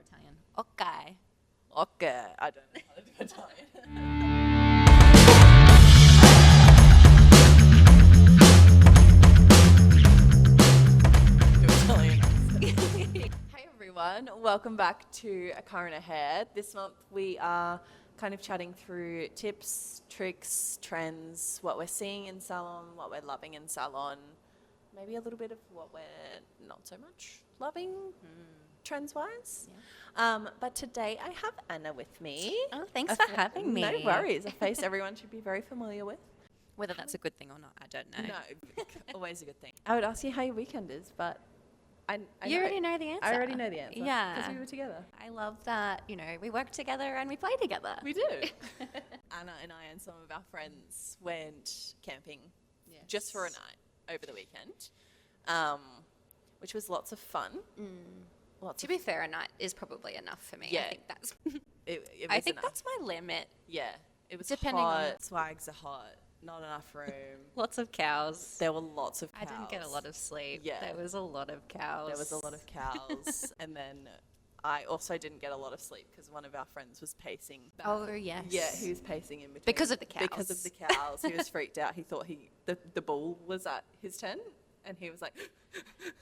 Italian. Okay. Okay. I don't know how to do Italian. Hey everyone, welcome back to A Current Ahair. This month we are kind of chatting through tips, tricks, trends, what we're seeing in salon, what we're loving in salon, maybe a little bit of what we're not so much loving trends-wise. Yeah. But today I have Anna with me. Oh, thanks for having me. No worries. A face everyone should be very familiar with. Whether that's a good thing or not, I don't know. No, always a good thing. I would ask you how your weekend is, but I You already know the answer. I already know the answer. Yeah. Because we were together. I love that, we work together and we play together. We do. Anna and I and some of our friends went camping just for a night over the weekend, which was lots of fun. To be fair, a night is probably enough for me. Yeah. I think that's It I was think enough. that's my limit. Yeah. It was Depending on- hot. Swags are hot. Not enough room. Lots of cows. There were lots of cows. I didn't get a lot of sleep. Yeah. There was a lot of cows. There was a lot of cows. And then I also didn't get a lot of sleep because one of our friends was pacing back. Oh, yes. Yeah, he was pacing in between. Because of the cows. Because of the cows. He was freaked out. He thought the bull was at his tent. And he was like,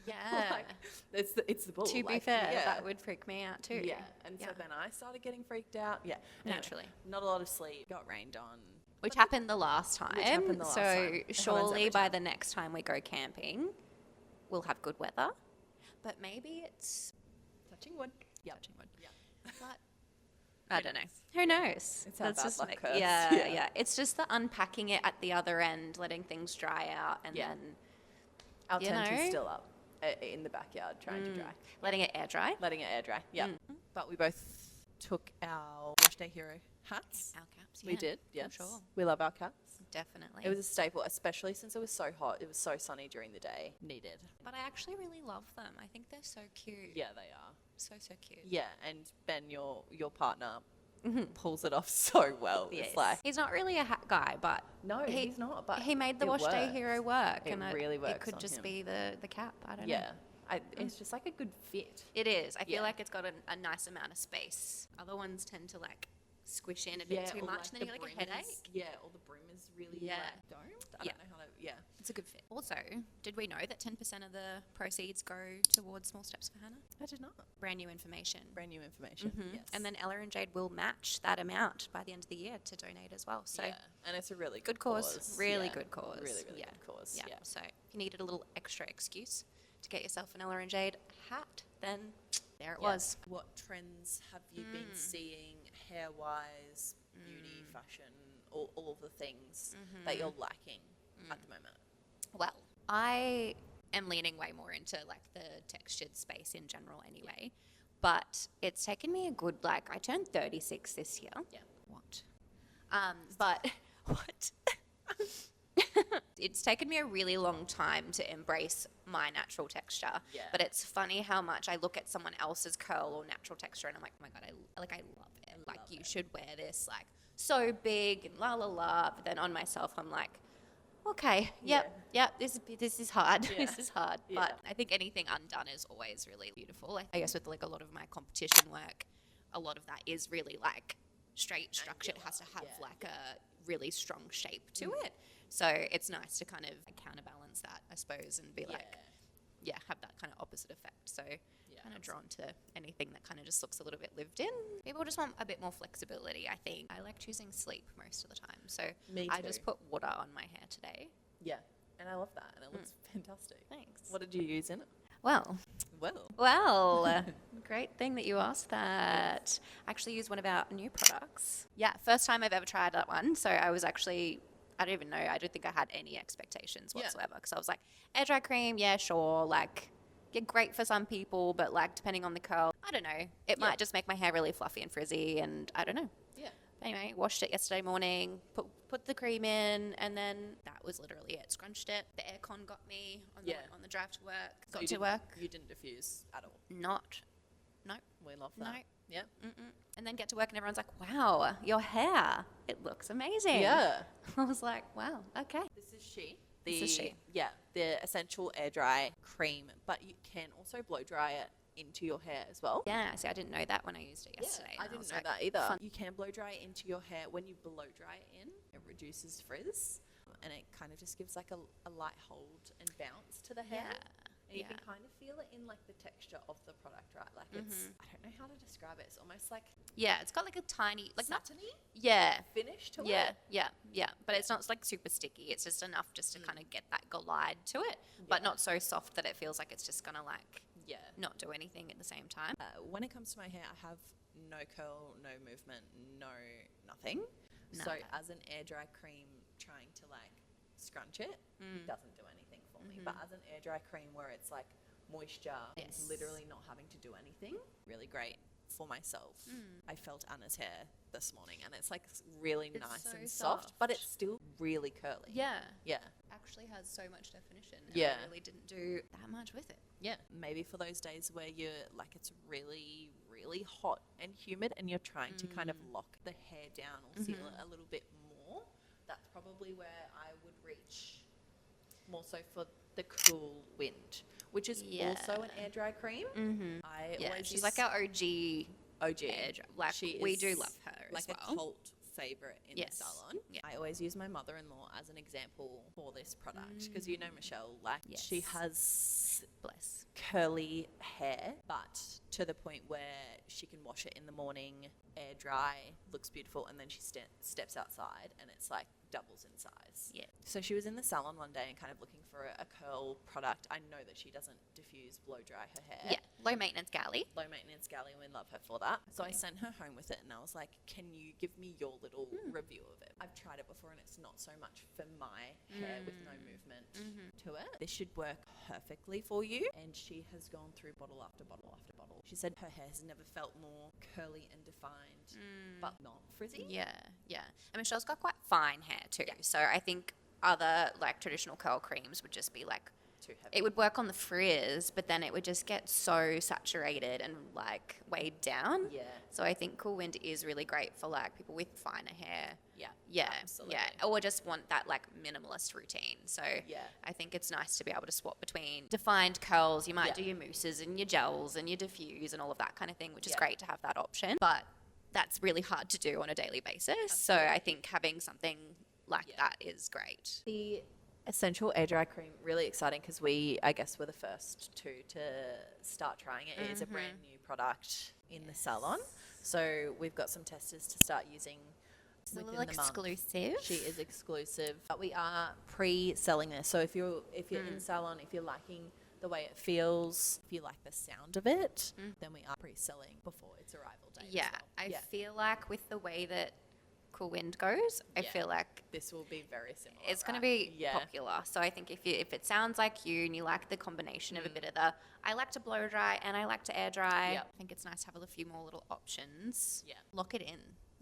Yeah. like, it's the bull. To be like, fair, yeah. that would freak me out too. Yeah. And so then I started getting freaked out. Yeah. Anyway, Naturally. not a lot of sleep. Got rained on. Which happened the last time. happened the last so time. It happens surely every by time. the next time we go camping, we'll have good weather. But maybe it's Touching wood. Yeah. touching wood. Yeah. But I don't know. Who knows? It's our bad luck like, curse. yeah, Yeah. yeah. It's just the unpacking it at the other end, letting things dry out, and Yeah. then Our You tent know? is still up in the backyard trying to dry. letting it air dry. Letting it air dry. Yeah. Mm. But we both took our Wash Day Hero hats. Our caps. We yeah, did, for yes. sure. We love our caps. Definitely. It was a staple, especially since it was so hot. It was so sunny during the day. Needed. But I actually really love them. I think they're so cute. Yeah, they are. So cute. Yeah, and Ben, your partner, pulls it off so well. Yes. It's like, He's not really a hat guy, but no, he's not. But he made the it Wash Day works. Hero work. It and really it works could on just him. be the cap. I don't know. Yeah, it's just like a good fit. It is. I feel Yeah. like it's got a nice amount of space. Other ones tend to like squish in a bit too or much, and then you get like a brim headache. is- Yeah, or the brim is really Yeah. like domed. I Yeah. don't know how to. Yeah. It's a good fit. Also, did we know that 10% of the proceeds go towards Small Steps for Hannah? I did not. Brand new information. Brand new information. Mhm. Yes. And then Ella&Jade will match that amount by the end of the year to donate as well. So yeah, and it's a really good cause. Really good cause. Really, really Yeah. good cause. yeah. Yeah. So if you needed a little extra excuse to get yourself an Ella&Jade hat, then there it Yeah. was. What trends have you been seeing hair-wise, beauty, fashion, all of the things that you're lacking at the moment? Well, I am leaning way more into like the textured space in general anyway. But it's taken me a good, I turned 36 this year. Yeah. What? But what? It's taken me a really long time to embrace my natural texture. Yeah. But it's funny how much I look at someone else's curl or natural texture and I'm like, oh my God, I love it. Like, love you it. should wear this, like, so big and la la la. But then on myself, I'm like, okay, yep, this is hard. Yeah. This is hard. Yeah. But I think anything undone is always really beautiful. I guess with like a lot of my competition work, a lot of that is really like straight structured. It has to have yeah. like a really strong shape to it. So it's nice to kind of counterbalance that, I suppose, and be like, yeah, have that kind of opposite effect. So kind of drawn to anything that kind of just looks a little bit lived in. People just want a bit more flexibility, I think. I like choosing sleep most of the time. So Me I too. just put water on my hair today. Yeah, and I love that, and it looks fantastic. Thanks. What did you use in it? Well, Well, great thing that you asked that. I actually used one of our new products. Yeah, first time I've ever tried that one. So I was actually, I don't even know, I don't think I had any expectations whatsoever. Because I was like, air dry cream, yeah, sure. Like, yeah, great for some people, but like, depending on the curl, I don't know. It might just make my hair really fluffy and frizzy, and I don't know. yeah. Anyway, washed it yesterday morning, put the cream in, and then that was literally it. Scrunched it. The aircon got me on the drive to work. So Got to work. You didn't diffuse at all. Not. No. We love that. No. Yeah. And then get to work and everyone's like, wow, your hair, it looks amazing. Yeah. I was like, wow, okay. This is she. This is she. Yeah, the essential air dry cream, but you can also blow dry it into your hair as well. Yeah, see, I didn't know that when I used it yesterday. I and didn't was know like, that either. fun. You can blow dry into your hair. When you blow dry it in, it reduces frizz, and it kind of just gives like a light hold and bounce to the hair. And you can kind of feel it in like the texture of the product, right? Like it's, I don't know how to describe it. It's almost like Yeah, it's got like a tiny, like satiny finish to it. Yeah. But it's not like super sticky. It's just enough just to kind of get that glide to it, but not so soft that it feels like it's just gonna like not do anything at the same time. When it comes to my hair, I have no curl, no movement, no nothing. None So of that. as an air dry cream trying to like scrunch it doesn't do anything for me. But as an air dry cream where it's like moisture, it's literally not having to do anything, really great for myself. I felt Anna's hair this morning and it's like really nice so and soft, but it's still really curly. Yeah. Yeah. Actually has so much definition. And Yeah. I really didn't do that much with it. Yeah. Maybe for those days where you're like, it's really, really hot and humid and you're trying to kind of lock the hair down or seal it a little bit more, that's probably where I would reach more so for the Cool Wind, which is also an air dry cream. I always She's use like our OG OG. air dry. Like She we is do love her like as well. a cult favorite in the salon. Yeah. I always use my mother-in-law as an example for this product because you know Michelle, like she has Bless. curly hair, but to the point where she can wash it in the morning, air dry, looks beautiful, and then she steps outside and it's like doubles in size. Yeah. So she was in the salon one day and kind of looking for a curl product. I know that she doesn't diffuse, blow dry her hair. Yeah. Low maintenance galley. Low maintenance galley, we love her for that. So I sent her home with it and I was like, can you give me your little review of it? I've tried it before and it's not so much for my hair with no movement to it. This should work perfectly for you. And she has gone through bottle after bottle after bottle. She said her hair has never felt more curly and defined, but not frizzy. Yeah. And Michelle's got quite fine hair too. Yeah. So I think other like traditional curl creams would just be like Too heavy. it would work on the frizz, but then it would just get so saturated and like weighed down. Yeah. So I think Cool Wind is really great for like people with finer hair. Yeah. Absolutely. Yeah. Or just want that like minimalist routine. So Yeah. I think it's nice to be able to swap between defined curls. You might do your mousses and your gels and your diffuse and all of that kind of thing, which is great to have that option. But that's really hard to do on a daily basis. So I think having something like that is great. The Essential Air Dry Cream, really exciting because I guess we're the first two to start trying it. It is a brand new product in the salon. So we've got some testers to start using It's a within little the month. exclusive. She is exclusive. But we are pre-selling this. So if you're in salon, if you're liking the way it feels, if you like the sound of it, then we are pre-selling before its arrival date. Yeah, as well. I feel like with the way that Cool Wind goes, I feel like this will be very similar. it's going to be popular. So I think if it sounds like you and you like the combination of a bit of the, I like to blow dry and I like to air dry. I think it's nice to have a few more little options. Yeah. Lock it in.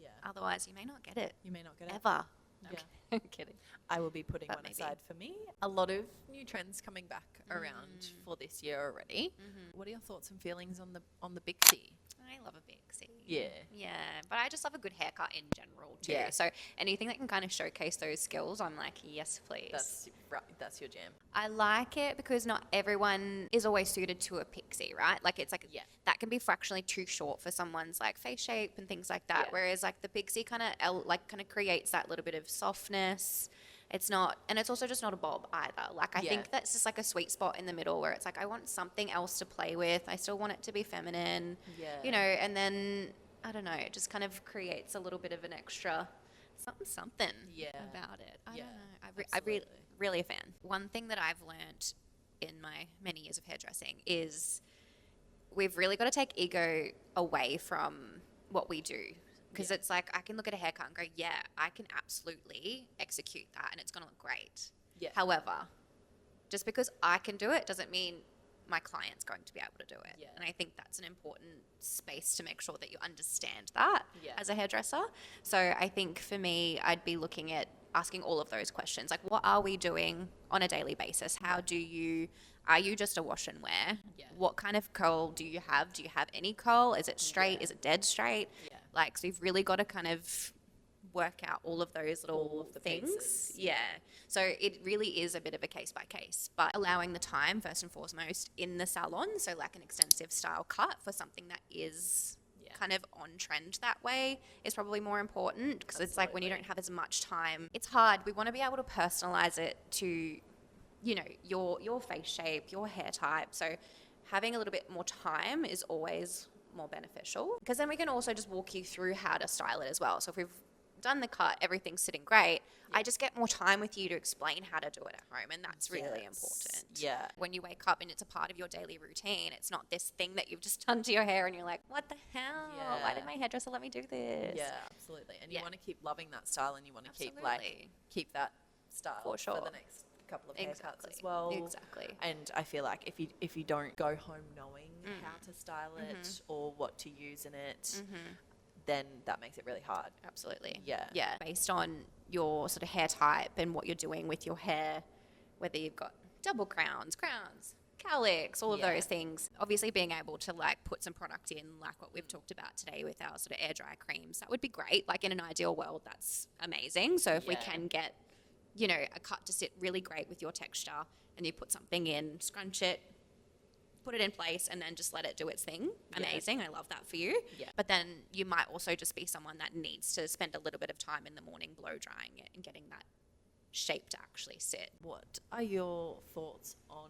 Yeah. Otherwise, you may not get it. You may not get it. Ever. Yeah. I'm kidding. I will be putting But one maybe. aside for me. A lot of new trends coming back around for this year already. What are your thoughts and feelings on the bixie? I love a bixie. Yeah. Yeah, but I just love a good haircut in general too. Yeah. So anything that can kind of showcase those skills, I'm like, yes, please. That's right. That's your jam. I like it because not everyone is always suited to a pixie, right? Like it's like that can be fractionally too short for someone's like face shape and things like that. Yeah. Whereas like the pixie kind of creates that little bit of softness. It's not, and it's also just not a bob either. Like I think that's just like a sweet spot in the middle where it's like I want something else to play with. I still want it to be feminine, you know. And then I don't know, it just kind of creates a little bit of an extra something about it. I don't know. I'm really a fan. One thing that I've learned in my many years of hairdressing is we've really got to take ego away from what we do. Because it's like, I can look at a haircut and go, yeah, I can absolutely execute that and it's going to look great. Yeah. However, just because I can do it doesn't mean my client's going to be able to do it. Yeah. And I think that's an important space to make sure that you understand that as a hairdresser. So I think for me, I'd be looking at asking all of those questions. Like, what are we doing on a daily basis? Are you just a wash and wear? Yeah. What kind of curl do you have? Do you have any curl? Is it straight? Is it dead straight? Yeah. Like, so you've really got to kind of work out all of those All little of the things. pieces. Yeah. So it really is a bit of a case by case, but allowing the time first and foremost in the salon. So like an extensive style cut for something that is kind of on trend that way is probably more important, because it's like when you don't have as much time, it's hard. We want to be able to personalize it to, you know, your face shape, your hair type. So having a little bit more time is always more beneficial, because then we can also just walk you through how to style it as well. So if we've done the cut, everything's sitting great, I just get more time with you to explain how to do it at home, and that's really important. Yeah. When you wake up and it's a part of your daily routine, it's not this thing that you've just done to your hair and you're like, what the hell? Yeah. Why did my hairdresser let me do this? Yeah, absolutely. And you want to keep loving that style, and you want to Absolutely. keep that style For sure. for the next couple of haircuts Exactly. as well. Exactly. And I feel like if you don't go home knowing how to style it or what to use in it, then that makes it really hard. Absolutely. Yeah. Yeah. Based on your sort of hair type and what you're doing with your hair, whether you've got double crowns, cowlicks, all of those things. Obviously being able to like put some product in, like what we've talked about today with our sort of air dry creams, that would be great. Like in an ideal world, that's amazing. So if we can get, you know, a cut to sit really great with your texture, and you put something in, scrunch it, put it in place, and then just let it do its thing. Amazing. I love that for you. Yeah. But then you might also just be someone that needs to spend a little bit of time in the morning blow drying it and getting that shape to actually sit. What are your thoughts on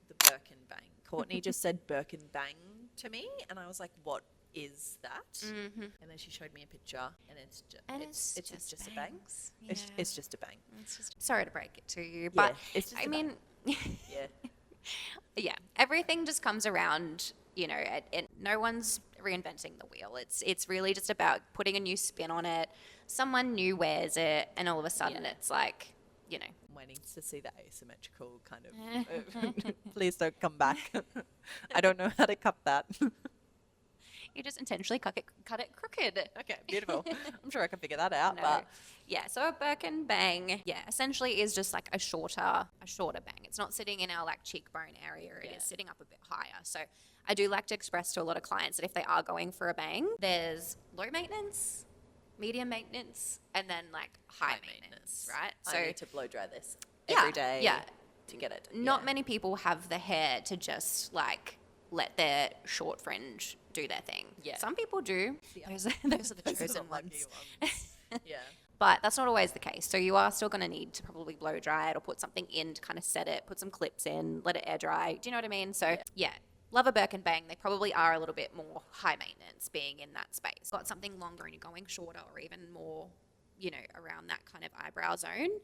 the Birkin bang? Courtney just said Birkin bang to me, and I was like, what is that? And then she showed me a picture, and it's just a bang. Yeah. It's just a bang. It's just, sorry to break it to you, but it's just I a mean, Yeah. everything just comes around, you know, and no one's reinventing the wheel. It's really just about putting a new spin on it. Someone new wears it, and all of a sudden it's like, you know. I'm waiting to see the asymmetrical kind of. Please don't come back. I don't know how to cut that. You just intentionally cut it crooked. Okay, beautiful. I'm sure I can figure that out. No. But Yeah, so a Birkin bang, essentially is just like a shorter bang. It's not sitting in our like cheekbone area. It is sitting up a bit higher. So I do like to express to a lot of clients that if they are going for a bang, there's low maintenance, medium maintenance, and then like high maintenance, right? So I need to blow dry this every day to get it. Not many people have the hair to just like let their short fringe do their thing. Yeah. Some people do. Those are the chosen ones. Yeah. But that's not always the case. So you are still going to need to probably blow dry it or put something in to kind of set it, put some clips in, let it air dry. Do you know what I mean? So love a Birkin bang. They probably are a little bit more high maintenance being in that space. Got something longer and you're going shorter or even more, you know, around that kind of eyebrow zone,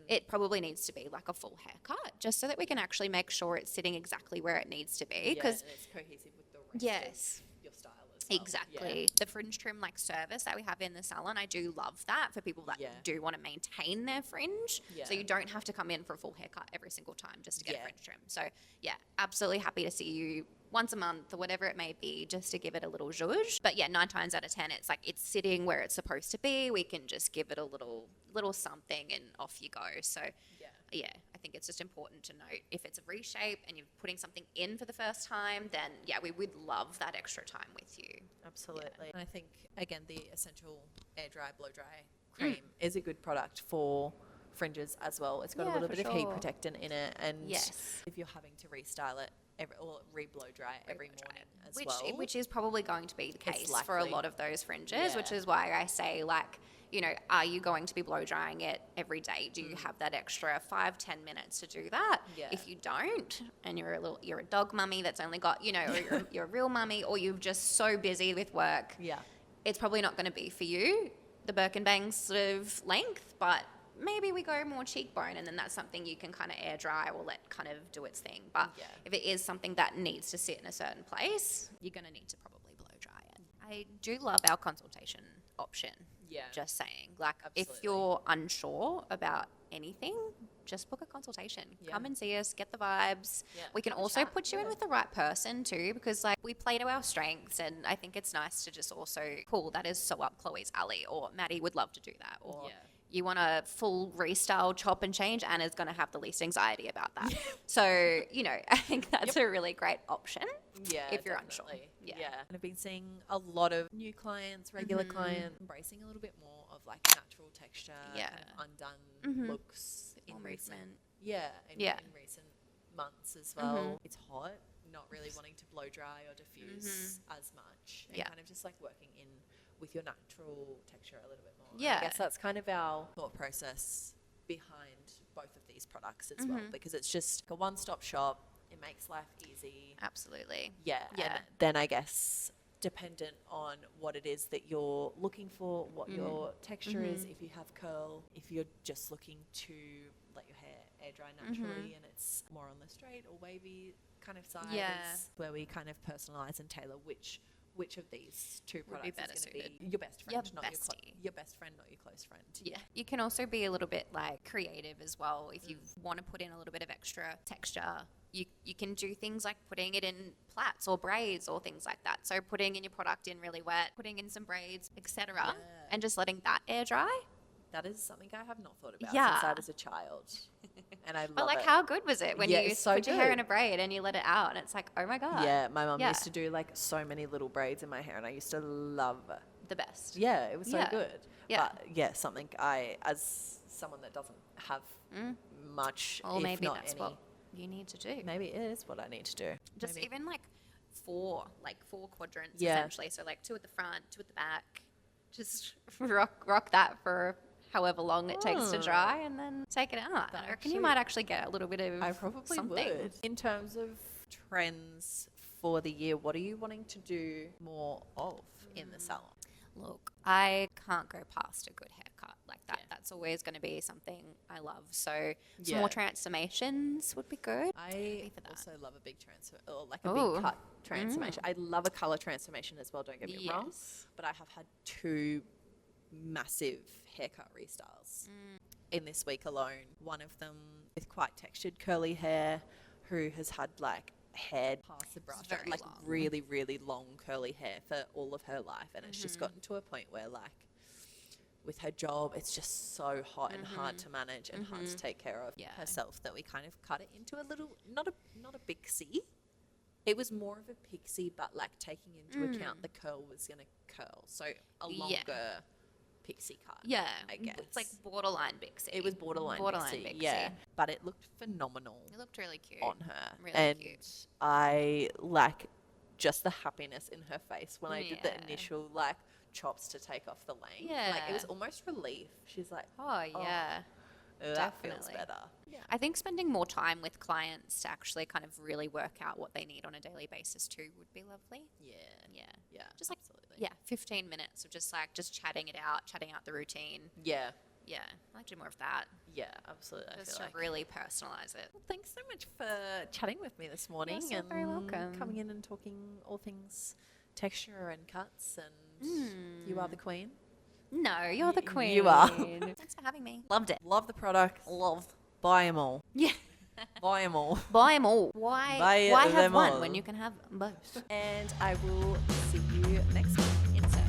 it probably needs to be like a full haircut, just so that we can actually make sure it's sitting exactly where it needs to be. Because it's cohesive with the rest of your style as well. Exactly. The fringe trim like service that we have in the salon, I do love that for people that do want to maintain their fringe. So you don't have to come in for a full haircut every single time just to get a fringe trim. So absolutely happy to see you once a month or whatever it may be, just to give it a little zhuzh. But 9 times out of 10, it's like it's sitting where it's supposed to be. We can just give it a little something and off you go. So I think it's just important to note if it's a reshape and you're putting something in for the first time, then we would love that extra time with you. Absolutely. And I think, again, the essential air dry, blow dry cream is a good product for fringes as well. It's got a little bit of heat protectant in it, and if you're having to restyle it or re-blow dry every morning as well. Which is probably going to be the case for a lot of those fringes, which is why I say, like, you know, are you going to be blow drying it every day? Do you have that extra 5-10 minutes to do that? If you don't, and you're a dog mummy that's only got, you know, or you're a real mummy, or you're just so busy with work, it's probably not going to be for you, the Birkin bang sort of length, but maybe we go more cheekbone, and then that's something you can kind of air dry or let kind of do its thing. But if it is something that needs to sit in a certain place, you're going to need to probably blow dry it. I do love our consultation option. Just saying, like, if you're unsure about anything, just book a consultation. Come and see us, get the vibes. We can also put you in with the right person too, because like we play to our strengths, and I think it's nice to just also, cool, that is so up Chloe's alley, or Maddie would love to do that, or you want a full restyle, chop and change, Anna's going to have the least anxiety about that. So, you know, I think that's a really great option. Yeah, if you're definitely. unsure. Yeah. And I've been seeing a lot of new clients, regular clients, embracing a little bit more of like natural texture, kind of undone looks in recent, in recent months as well. It's hot, not really wanting to blow dry or diffuse as much, and kind of just like working in with your natural texture a little bit more. Yeah. I guess that's kind of our thought process behind both of these products as well, because it's just a one-stop shop. It makes life easy. Absolutely. Yeah. And then I guess dependent on what it is that you're looking for, what your texture is, if you have curl, if you're just looking to let your hair air dry naturally and it's more on the straight or wavy kind of side, is where we kind of personalize and tailor which of these two products is going to be your best friend, not your best friend, not your close friend. Yeah. You can also be a little bit like creative as well. If you want to put in a little bit of extra texture, you can do things like putting it in plaits or braids or things like that. So putting in your product in really wet, putting in some braids, etc., and just letting that air dry. That is something I have not thought about since I was a child. And I love But like, it. how good was it when you put your hair in a braid and you let it out and it's like, oh my God. Yeah, my mum used to do like so many little braids in my hair and I used to love it. The best. Yeah, it was so good. Yeah. But yeah, something as someone that doesn't have much, or if maybe not that's any, what you need to do. maybe it is what I need to do. Just Maybe. even like four quadrants essentially. So like 2 at the front, 2 at the back. Just rock that for however long it takes to dry and then take it out. I reckon you might actually get a little bit of I probably something. would. In terms of trends for the year, what are you wanting to do more of in the salon? Look, I can't go past a good haircut like that. That's always going to be something I love. So some more transformations would be good. I also love a big big cut transformation. I love a color transformation as well, don't get me wrong. But I have had 2 massive haircut restyles in this week alone. One of them with quite textured curly hair, who has had like hair past the brush, like long. really, really long curly hair for all of her life. And it's just gotten to a point where like with her job, it's just so hot and hard to manage and hard to take care of herself that we kind of cut it into a little, not a bixie. It was more of a pixie, but like taking into account the curl was going to curl. So a longer pixie cut. Yeah. I guess. It's like borderline bixie. It was borderline bixie. Yeah. But it looked phenomenal. It looked really cute. On her. Really cute. I like just the happiness in her face when I did the initial like chops to take off the length. Yeah. Like it was almost relief. She's like, oh yeah. That feels better. Yeah. I think spending more time with clients to actually kind of really work out what they need on a daily basis too would be lovely. Yeah. Just like absolutely. 15 minutes of just chatting out the routine. Yeah. Yeah, I like to do more of that. Yeah, absolutely. Just to really personalize it. Well, thanks so much for chatting with me this morning. You're very welcome. Coming in and talking all things texture and cuts, and you are the queen. No, you're the queen. You are. Thanks for having me. Loved it. Love the product. Buy them all. Yeah. Buy them all. Buy them all. Why have one when you can have both? And I will see you next week. Insert.